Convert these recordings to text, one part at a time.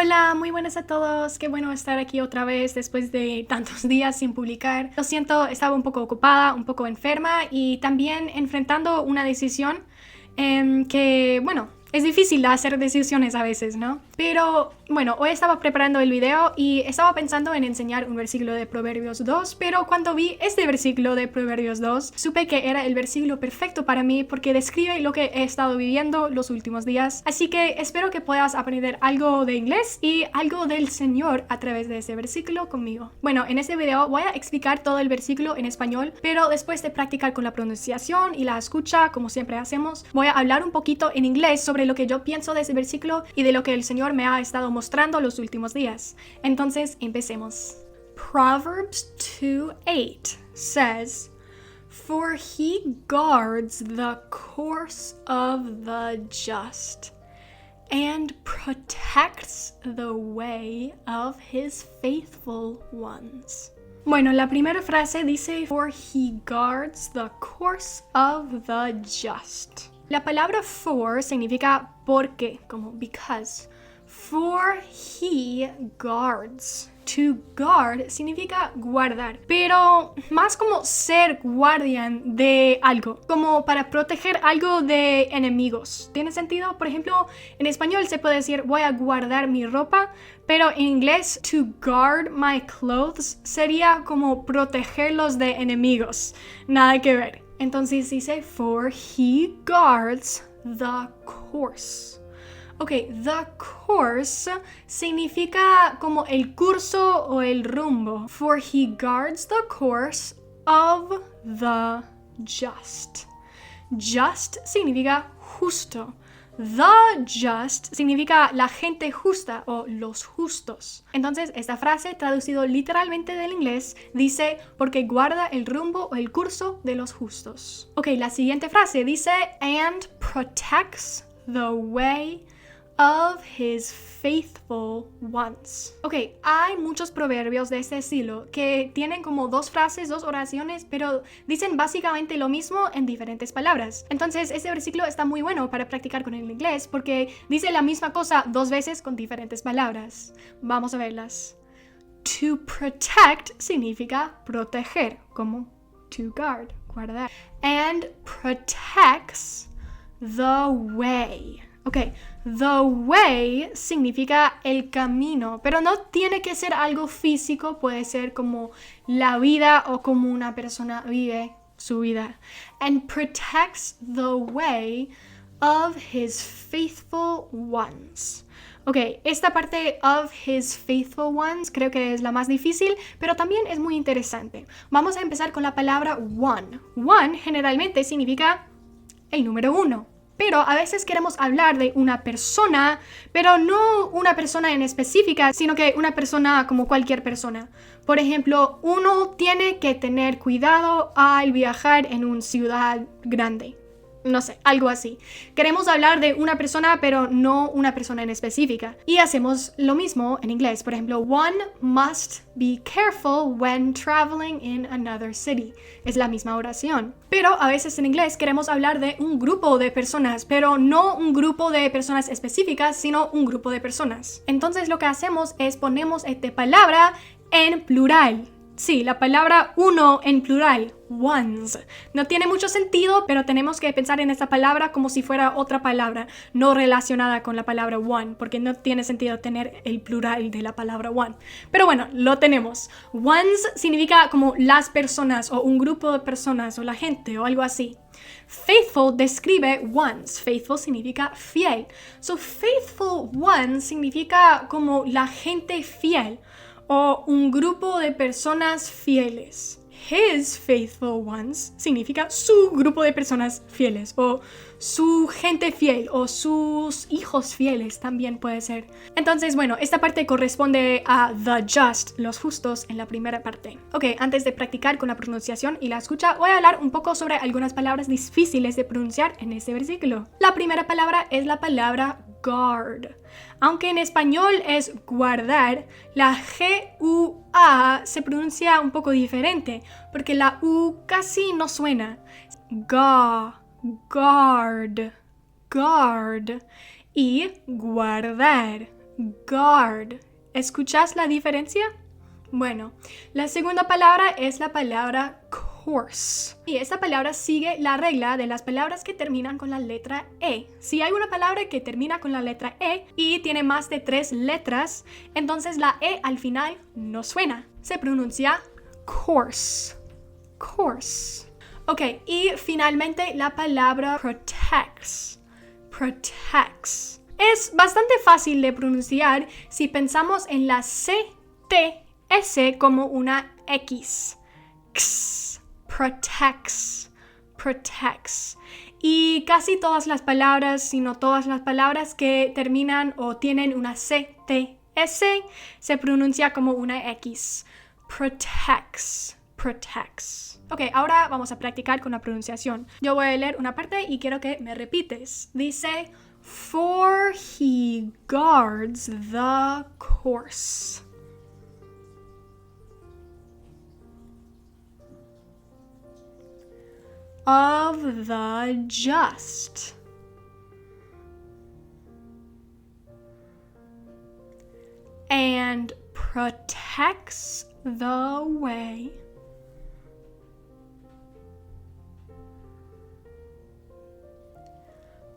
Hola, muy buenas a todos. Qué bueno estar aquí otra vez después de tantos días sin publicar. Lo siento, estaba un poco ocupada, un poco enferma y también enfrentando una decisión es difícil hacer decisiones a veces, ¿no? Pero bueno, hoy estaba preparando el video y estaba pensando en enseñar un versículo de Proverbios 2, pero cuando vi este versículo de Proverbios 2, supe que era el versículo perfecto para mí porque describe lo que he estado viviendo los últimos días. Así que espero que puedas aprender algo de inglés y algo del Señor a través de ese versículo conmigo. Bueno, en este video voy a explicar todo el versículo en español, pero después de practicar con la pronunciación y la escucha, como siempre hacemos, voy a hablar un poquito en inglés sobre lo que yo pienso de ese versículo y de lo que el Señor me ha estado mostrando los últimos días. Entonces, empecemos. Proverbs 2:8 says, "For he guards the course of the just and protects the way of his faithful ones." Bueno, la primera frase dice, "For he guards the course of the just." La palabra for significa porque, como because. For he guards. To guard significa guardar, pero más como ser guardián de algo, como para proteger algo de enemigos. ¿Tiene sentido? Por ejemplo, en español se puede decir voy a guardar mi ropa, pero en inglés to guard my clothes sería como protegerlos de enemigos. Nada que ver. Entonces dice for he guards the course. Ok, the course significa como el curso o el rumbo. For he guards the course of the just. Just significa justo. The just significa la gente justa o los justos. Entonces, esta frase, traducido literalmente del inglés, dice porque guarda el rumbo o el curso de los justos. Ok, la siguiente frase dice and protects the way of his faithful ones. Ok, hay muchos proverbios de este estilo que tienen como dos frases, dos oraciones, pero dicen básicamente lo mismo en diferentes palabras. Entonces, este versículo está muy bueno para practicar con el inglés porque dice la misma cosa dos veces con diferentes palabras. Vamos a verlas. To protect significa proteger, como to guard, guardar. And protects the way. Ok, the way significa el camino, pero no tiene que ser algo físico, puede ser como la vida o como una persona vive su vida. And protects the way of his faithful ones. Ok, esta parte of his faithful ones creo que es la más difícil, pero también es muy interesante. Vamos a empezar con la palabra one. One generalmente significa el número 1. Pero a veces queremos hablar de una persona, pero no una persona en específica, sino que una persona como cualquier persona. Por ejemplo, uno tiene que tener cuidado al viajar en una ciudad grande. No sé, algo así. Queremos hablar de una persona, pero no una persona en específica. Y hacemos lo mismo en inglés. Por ejemplo, one must be careful when traveling in another city. Es la misma oración. Pero a veces en inglés queremos hablar de un grupo de personas, pero no un grupo de personas específicas, sino un grupo de personas. Entonces lo que hacemos es ponemos esta palabra en plural. Sí, la palabra uno en plural, ones. No tiene mucho sentido, pero tenemos que pensar en esta palabra como si fuera otra palabra, no relacionada con la palabra one, porque no tiene sentido tener el plural de la palabra one. Pero bueno, lo tenemos. Ones significa como las personas o un grupo de personas o la gente o algo así. Faithful describe ones. Faithful significa fiel. So faithful ones significa como la gente fiel o un grupo de personas fieles. His faithful ones significa su grupo de personas fieles o su gente fiel o sus hijos fieles también puede ser. Entonces, bueno, esta parte corresponde a the just, los justos en la primera parte. Ok, antes de practicar con la pronunciación y la escucha, voy a hablar un poco sobre algunas palabras difíciles de pronunciar en este versículo. La primera palabra es la palabra guard. Aunque en español es guardar, la G-U-A se pronuncia un poco diferente porque la U casi no suena. Guard, guard y guardar, guard. ¿Escuchas la diferencia? Bueno, la segunda palabra es la palabra course. Y esta palabra sigue la regla de las palabras que terminan con la letra E. Si hay una palabra que termina con la letra E y tiene más de 3 letras, entonces la E al final no suena. Se pronuncia course. Course. Ok, y finalmente la palabra protects. Protects. Es bastante fácil de pronunciar si pensamos en la C-T-S como una X. X. Protects. Protects. Y casi todas las palabras, si no todas las palabras que terminan o tienen una C-T-S, se pronuncia como una X. Protects. Protects. Ok, ahora vamos a practicar con la pronunciación. Yo voy a leer una parte y quiero que me repites. Dice, for he guards the course of the just and protects the way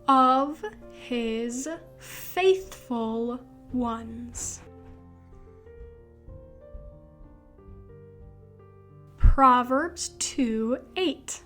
of his faithful ones. Proverbs 2:8.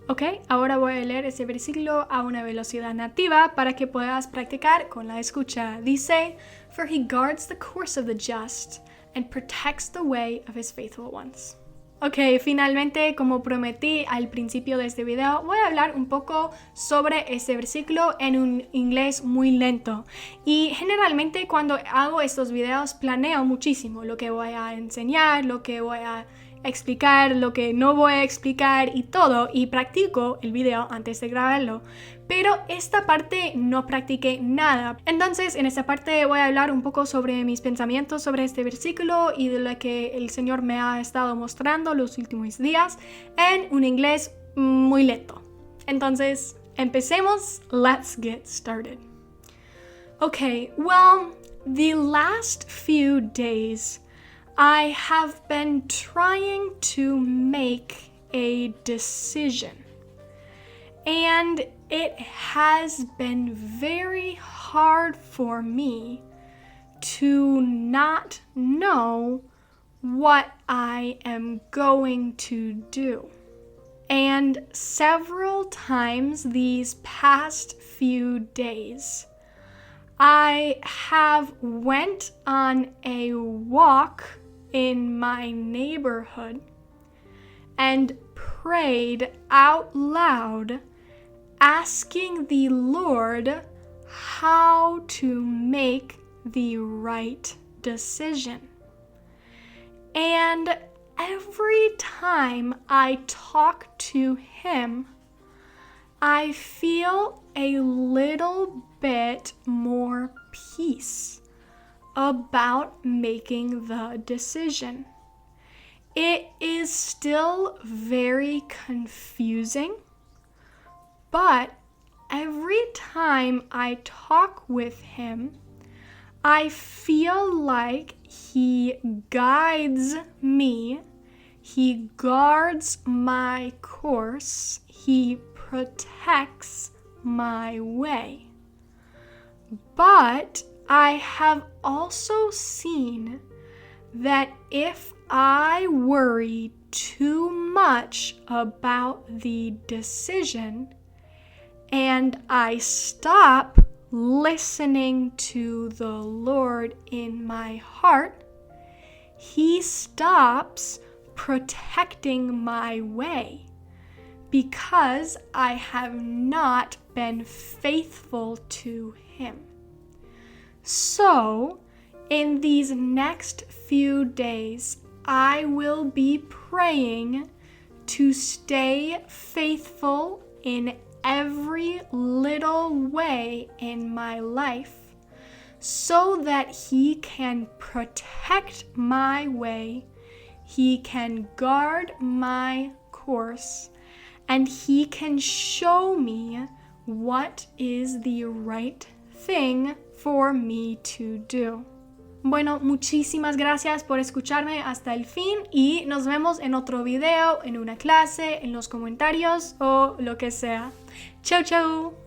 Ok, ahora voy a leer ese versículo a una velocidad nativa para que puedas practicar con la escucha. Dice, for he guards the course of the just and protects the way of his faithful ones. Ok, finalmente, como prometí al principio de este video, voy a hablar un poco sobre este versículo en un inglés muy lento. Y generalmente cuando hago estos videos planeo muchísimo lo que voy a enseñar, lo que voy a explicar, lo que no voy a explicar y todo, y practico el video antes de grabarlo. Pero esta parte no practiqué nada. Entonces en esta parte voy a hablar un poco sobre mis pensamientos sobre este versículo y de lo que el Señor me ha estado mostrando los últimos días en un inglés muy lento. Entonces empecemos. Let's get started. Okay, well, the last few days I have been trying to make a decision, and it has been very hard for me to not know what I am going to do. And several times these past few days, I have went on a walk in my neighborhood and prayed out loud, asking the Lord how to make the right decision. And every time I talk to Him, I feel a little bit more peace about making the decision. It is still very confusing, but every time I talk with Him, I feel like He guides me, He guards my course, He protects my way. But I have also seen that if I worry too much about the decision and I stop listening to the Lord in my heart, He stops protecting my way because I have not been faithful to Him. So, in these next few days, I will be praying to stay faithful in every little way in my life so that He can protect my way, He can guard my course, and He can show me What is the right thing for me to do? Bueno, muchísimas gracias por escucharme hasta el fin y nos vemos en otro video, en una clase, en los comentarios o lo que sea. Chau, chau.